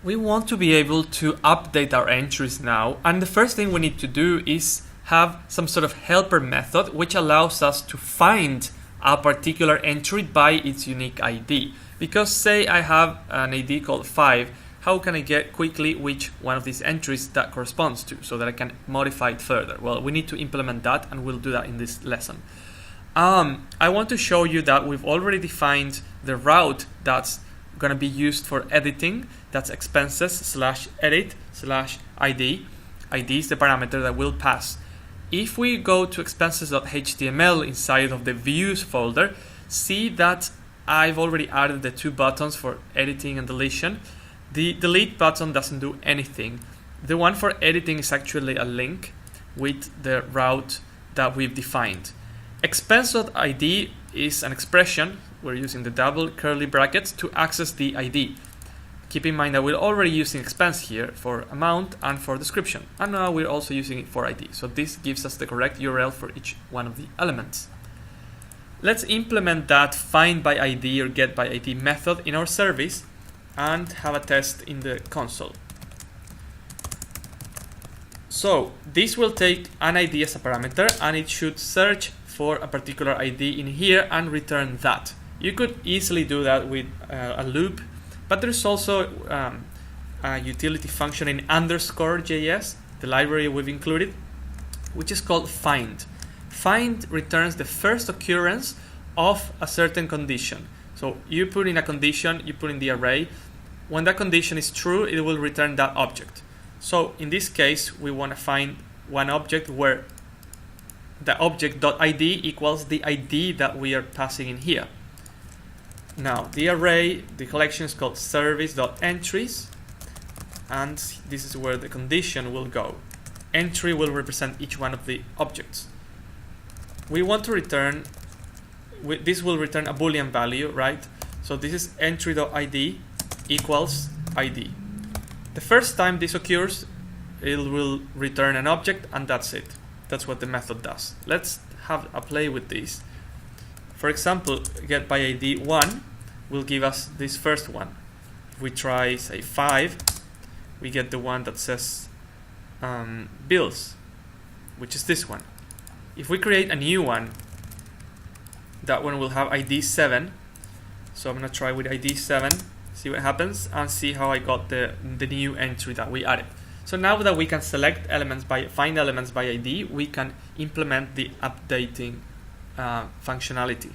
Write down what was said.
We want to be able to update our entries now, and the first thing we need to do is have some sort of helper method which allows us to find a particular entry by its unique ID. Because say I have an ID called 5, how can I get quickly which one of these entries that corresponds to, so that I can modify it further? Well, we need to implement that, and we'll do that in this lesson. I want to show you that we've already defined the route that's going to be used for editing. That's expenses/edit/ID. ID is the parameter that will pass. If we go to expenses.html inside of the views folder, see that I've already added the two buttons for editing and deletion. The delete button doesn't do anything. The one for editing is actually a link with the route that we've defined. Expense.id is an expression. We're using the double curly brackets to access the ID. Keep in mind that we're already using expense here for amount and for description, and now we're also using it for ID. So this gives us the correct URL for each one of the elements. Let's implement that find by ID or get by ID method in our service and have a test in the console. So this will take an ID as a parameter, and it should search for a particular ID in here and return that. You could easily do that with a loop, but there's also a utility function in _JS, the library we've included, which is called find. Find returns the first occurrence of a certain condition. So you put in a condition, you put in the array. When that condition is true, it will return that object. So in this case, we want to find one object where the object.id equals the ID that we are passing in here. Now the array, the collection is called service.entries, and this is where the condition will go. Entry will represent each one of the objects. We want to return, this will return a Boolean value, right? So this is entry.id equals ID. The first time this occurs, it will return an object, and that's it. That's what the method does. Let's have a play with this. For example, get by ID 1 will give us this first one. If we try, say, 5, we get the one that says bills, which is this one. If we create a new one, that one will have ID 7. So I'm going to try with ID 7, see what happens, and see how I got the new entry that we added. So now that we can select elements find elements by ID, we can implement the updating functionality.